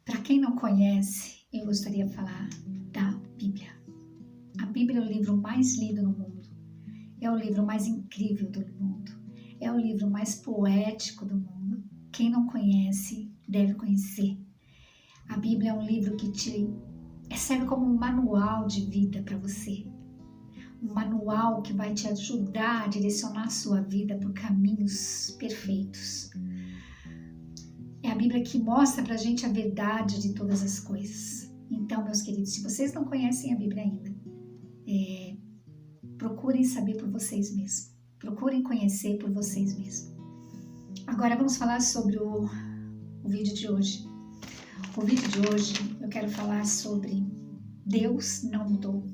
Para quem não conhece, eu gostaria de falar da Bíblia. A Bíblia é o livro mais lido no mundo. É o livro mais incrível do mundo. É o livro mais poético do mundo. Quem não conhece, deve conhecer. A Bíblia é um livro que serve como um manual de vida para você. Um manual que vai te ajudar a direcionar a sua vida por caminhos perfeitos. É a Bíblia que mostra pra gente a verdade de todas as coisas. Então, meus queridos, se vocês não conhecem a Bíblia ainda, procurem saber por vocês mesmos. Procurem conhecer por vocês mesmos. Agora vamos falar sobre o vídeo de hoje. O vídeo de hoje eu quero falar sobre Deus não mudou.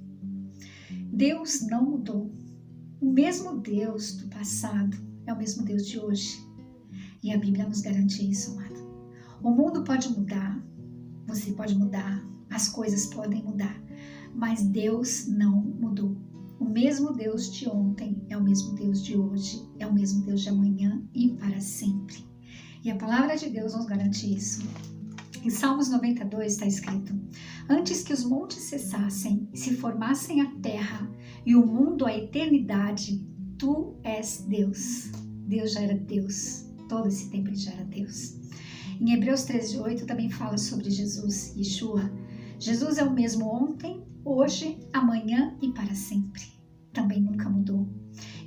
Deus não mudou. O mesmo Deus do passado é o mesmo Deus de hoje. E a Bíblia nos garante isso, amado. O mundo pode mudar, você pode mudar, as coisas podem mudar, mas Deus não mudou. O mesmo Deus de ontem é o mesmo Deus de hoje, é o mesmo Deus de amanhã e para sempre. E a palavra de Deus nos garante isso. Em Salmos 92 está escrito: antes que os montes cessassem e se formassem a terra e o mundo a eternidade, tu és Deus. Deus já era Deus. Todo esse tempo ele já era Deus. Em Hebreus 13:8 também fala sobre Jesus, Yeshua. Jesus é o mesmo ontem, hoje, amanhã e para sempre. Também nunca mudou.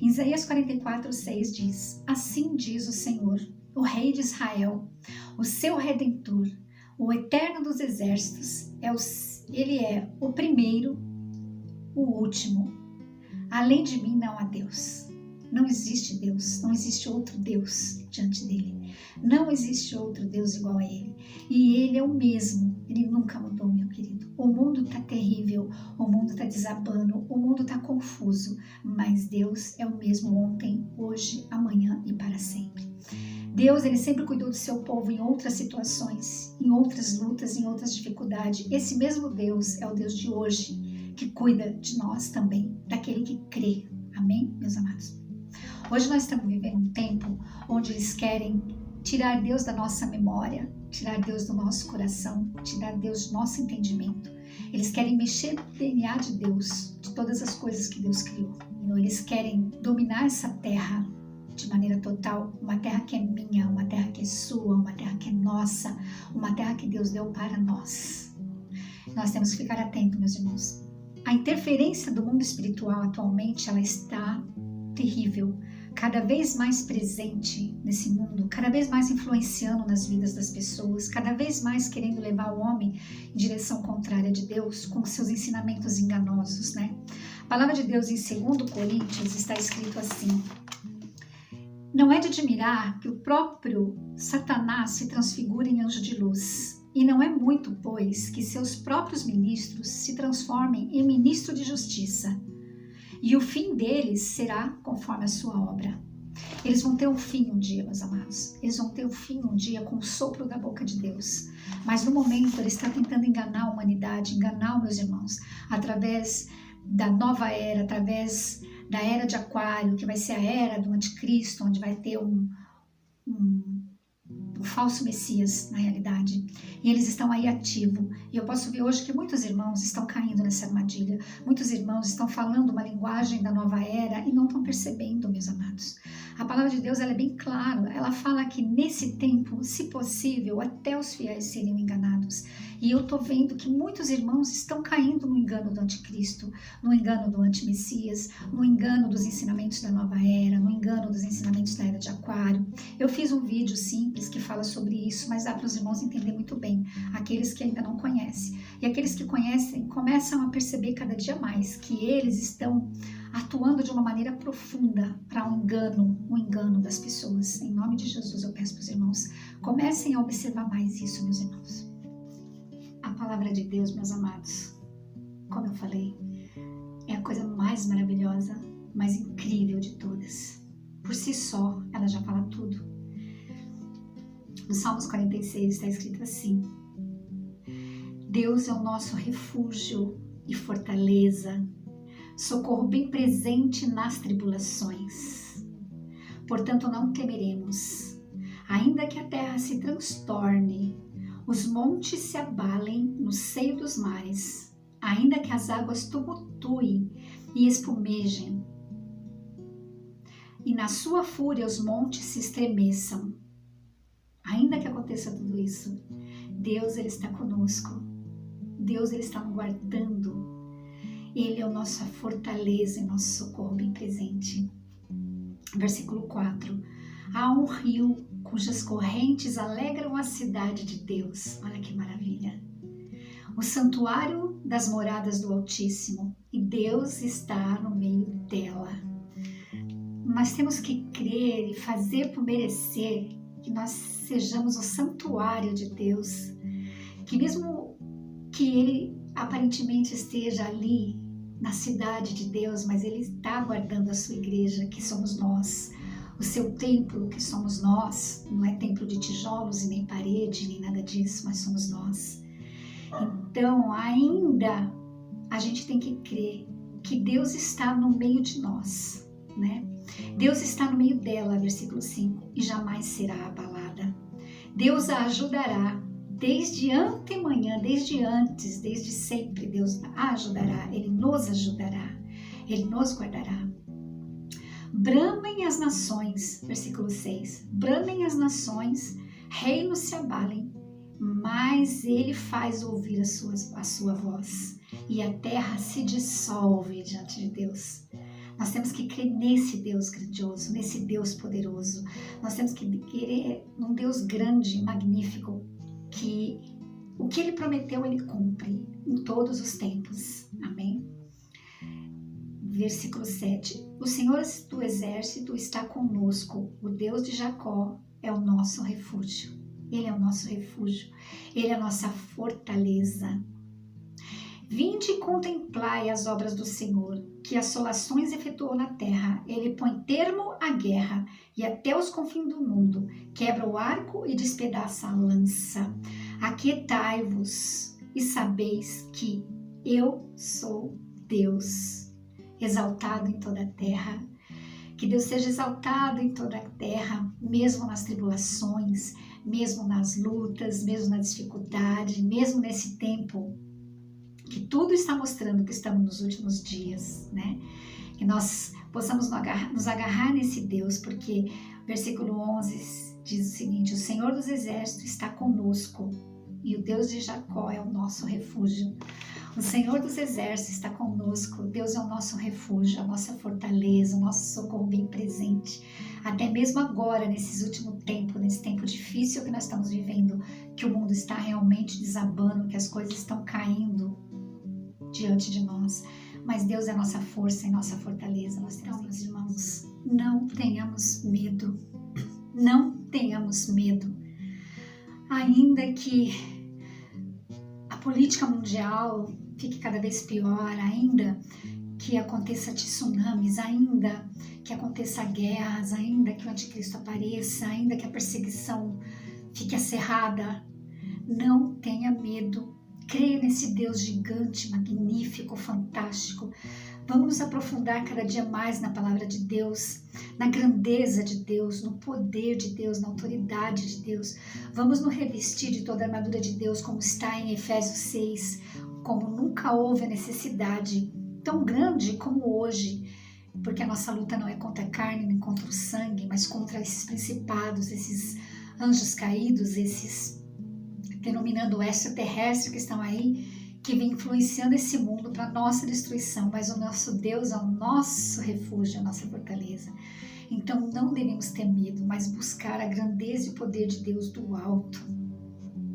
Em Isaías 44:6 diz: assim diz o Senhor, o Rei de Israel, o seu Redentor, o Eterno dos Exércitos. Ele é o primeiro, o último. Além de mim não há Deus. Não existe Deus, não existe outro Deus diante dele. Não existe outro Deus igual a ele. E ele é o mesmo, ele nunca mudou, meu querido. O mundo está terrível, o mundo está desabando, o mundo está confuso, mas Deus é o mesmo ontem, hoje, amanhã e para sempre. Deus, ele sempre cuidou do seu povo em outras situações, em outras lutas, em outras dificuldades. Esse mesmo Deus é o Deus de hoje, que cuida de nós também, daquele que crê. Amém, meus amados? Hoje nós estamos vivendo um tempo onde eles querem tirar Deus da nossa memória, tirar Deus do nosso coração, tirar Deus do nosso entendimento. Eles querem mexer no DNA de Deus, de todas as coisas que Deus criou. Eles querem dominar essa terra de maneira total, uma terra que é minha, uma terra que é sua, uma terra que é nossa, uma terra que Deus deu para nós. Nós temos que ficar atentos, meus irmãos. A interferência do mundo espiritual atualmente, ela está terrível, cada vez mais presente nesse mundo, cada vez mais influenciando nas vidas das pessoas, cada vez mais querendo levar o homem em direção contrária de Deus, com seus ensinamentos enganosos, né? A palavra de Deus em 2 Coríntios está escrito assim: não é de admirar que o próprio Satanás se transfigure em anjo de luz, e não é muito, pois, que seus próprios ministros se transformem em ministro de justiça, e o fim deles será conforme a sua obra. Eles vão ter um fim um dia, meus amados. Eles vão ter um fim um dia com o sopro da boca de Deus. Mas no momento ele está tentando enganar a humanidade, enganar os meus irmãos, através da nova era, através da era de Aquário, que vai ser a era do anticristo, onde vai ter um falso Messias, na realidade. E eles estão aí ativos. E eu posso ver hoje que muitos irmãos estão caindo nessa armadilha. Muitos irmãos estão falando uma linguagem da nova era e não estão percebendo, meus amados. A palavra de Deus, ela é bem clara. Ela fala que nesse tempo, se possível, até os fiéis seriam enganados. E eu estou vendo que muitos irmãos estão caindo no engano do anticristo, no engano do antimessias, no engano dos ensinamentos da nova era, no engano dos ensinamentos da era de Aquário. Eu fiz um vídeo simples que fala sobre isso, mas dá para os irmãos entender muito bem, aqueles que ainda não conhecem. E aqueles que conhecem começam a perceber cada dia mais que eles estão atuando de uma maneira profunda para um engano das pessoas. Em nome de Jesus eu peço para os irmãos, comecem a observar mais isso, meus irmãos. A palavra de Deus, meus amados, como eu falei, é a coisa mais maravilhosa, mais incrível de todas. Por si só, ela já fala tudo. No Salmos 46 está escrito assim: Deus é o nosso refúgio e fortaleza, socorro bem presente nas tribulações. Portanto, não temeremos, ainda que a terra se transtorne, Os montes se abalem no seio dos mares, ainda que as águas tumultuem e espumejem, e na sua fúria os montes se estremeçam. Ainda que aconteça tudo isso, Deus, Ele está conosco. Deus, Ele está nos guardando. Ele é a nossa fortaleza e nosso socorro bem presente. Versículo 4. Há um rio cujas correntes alegram a cidade de Deus. Olha que maravilha. O santuário das moradas do Altíssimo. E Deus está no meio dela. Nós temos que crer e fazer por merecer que nós sejamos o santuário de Deus. Que mesmo que Ele aparentemente esteja ali na cidade de Deus, mas Ele está guardando a sua igreja, que somos nós. O seu templo, que somos nós. Não é templo de tijolos e nem parede, nem nada disso, mas somos nós. Então, ainda a gente tem que crer que Deus está no meio de nós, né? Deus está no meio dela, versículo 5, e jamais será abalada. Deus a ajudará desde antemanhã, desde antes, desde sempre. Deus a ajudará, Ele nos ajudará, Ele nos guardará. Bramem as nações, versículo 6, bramem as nações, reinos se abalem, mas Ele faz ouvir a sua voz, e a terra se dissolve diante de Deus. Nós temos que crer nesse Deus grandioso, nesse Deus poderoso. Nós temos que querer num Deus grande, magnífico, que o que Ele prometeu, Ele cumpre em todos os tempos. Amém? Versículo 7. O Senhor do Exército está conosco. O Deus de Jacó é o nosso refúgio. Ele é o nosso refúgio. Ele é a nossa fortaleza. Vinde e contemplai as obras do Senhor, que assolações efetuou na terra. Ele põe termo à guerra e até os confins do mundo. Quebra o arco e despedaça a lança. Aquietai-vos e sabeis que eu sou Deus, exaltado em toda a terra. Que Deus seja exaltado em toda a terra, mesmo nas tribulações, mesmo nas lutas, mesmo na dificuldade, mesmo nesse tempo que tudo está mostrando que estamos nos últimos dias, né? Que nós possamos nos agarrar nesse Deus, porque versículo 11 diz o seguinte: o Senhor dos Exércitos está conosco e o Deus de Jacó é o nosso refúgio. O Senhor dos Exércitos está conosco, Deus é o nosso refúgio, a nossa fortaleza, o nosso socorro bem presente. Até mesmo agora, nesse último tempo, nesse tempo difícil que nós estamos vivendo, que o mundo está realmente desabando, que as coisas estão caindo diante de nós, mas Deus é a nossa força e nossa fortaleza. Nós temos, meus irmãos, não tenhamos medo, não tenhamos medo, ainda que a política mundial fique cada vez pior, ainda que aconteça tsunamis, ainda que aconteça guerras, ainda que o anticristo apareça, ainda que a perseguição fique acerrada, não tenha medo. Creia nesse Deus gigante, magnífico, fantástico. Vamos nos aprofundar cada dia mais na palavra de Deus, na grandeza de Deus, no poder de Deus, na autoridade de Deus. Vamos nos revestir de toda a armadura de Deus, como está em Efésios 6, como nunca houve a necessidade tão grande como hoje, porque a nossa luta não é contra a carne nem contra o sangue, mas contra esses principados, esses anjos caídos, esses denominando extraterrestres que estão aí, que vem influenciando esse mundo para nossa destruição, mas o nosso Deus é o nosso refúgio, a nossa fortaleza. Então não devemos ter medo, mas buscar a grandeza e o poder de Deus do alto.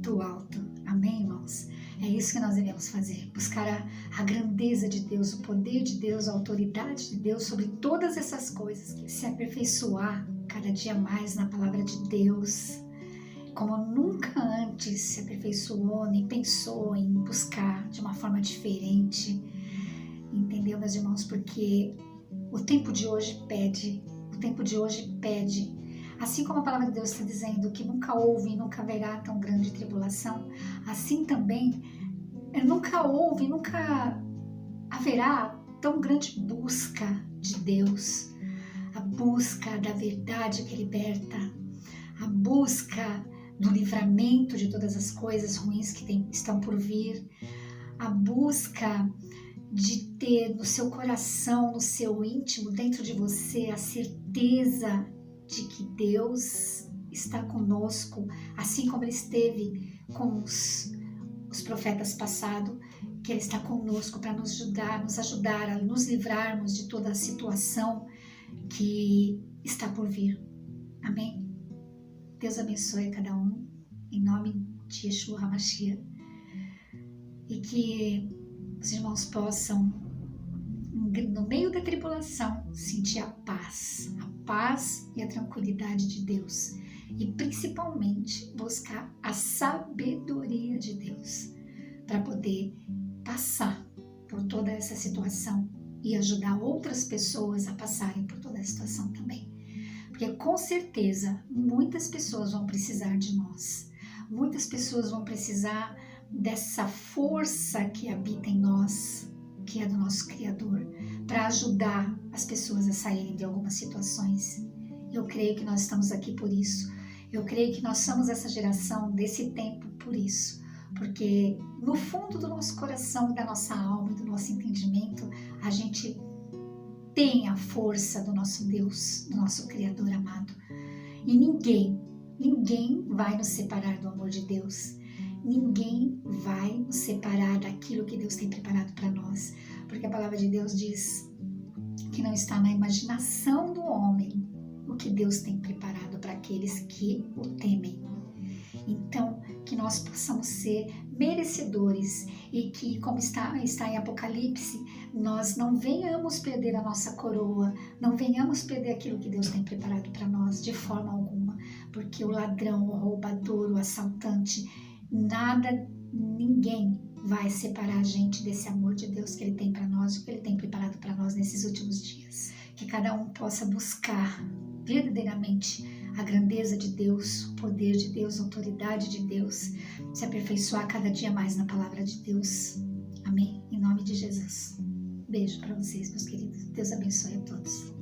Do alto. Amém, irmãos? É isso que nós devemos fazer, buscar a grandeza de Deus, o poder de Deus, a autoridade de Deus sobre todas essas coisas, se aperfeiçoar cada dia mais na palavra de Deus, como nunca antes se aperfeiçoou, nem pensou em buscar de uma forma diferente, entendeu, meus irmãos? Porque o tempo de hoje pede, assim como a palavra de Deus está dizendo que nunca houve e nunca haverá tão grande tribulação, assim também nunca houve, nunca haverá tão grande busca de Deus, a busca da verdade que liberta, a busca do livramento de todas as coisas ruins que estão por vir, a busca de ter no seu coração, no seu íntimo, dentro de você, a certeza de que Deus está conosco, assim como Ele esteve com os profetas passados, que Ele está conosco para nos ajudar a nos livrarmos de toda a situação que está por vir. Amém? Deus abençoe cada um, em nome de Yeshua HaMashiach, e que os irmãos possam, no meio da tribulação, sentir a paz e a tranquilidade de Deus, e principalmente buscar a sabedoria de Deus para poder passar por toda essa situação e ajudar outras pessoas a passarem por toda a situação também. Porque com certeza muitas pessoas vão precisar de nós, muitas pessoas vão precisar dessa força que habita em nós, que é do nosso Criador, para ajudar as pessoas a saírem de algumas situações. Eu creio que nós estamos aqui por isso. Eu creio que nós somos essa geração desse tempo por isso. Porque no fundo do nosso coração, da nossa alma e do nosso entendimento, a gente tem a força do nosso Deus, do nosso Criador amado. E ninguém vai nos separar do amor de Deus. Ninguém vai nos separar daquilo que Deus tem preparado para nós. Porque a palavra de Deus diz que não está na imaginação do homem o que Deus tem preparado para aqueles que o temem. Então, que nós possamos ser merecedores e que, como está em Apocalipse, nós não venhamos perder a nossa coroa, não venhamos perder aquilo que Deus tem preparado para nós de forma alguma, porque o ladrão, o roubador, o assaltante, ninguém vai separar a gente desse amor de Deus que Ele tem para nós, o que Ele tem preparado para nós nesses últimos dias. Que cada um possa buscar verdadeiramente a grandeza de Deus, o poder de Deus, a autoridade de Deus, se aperfeiçoar cada dia mais na palavra de Deus. Amém? Em nome de Jesus. Beijo para vocês, meus queridos. Deus abençoe a todos.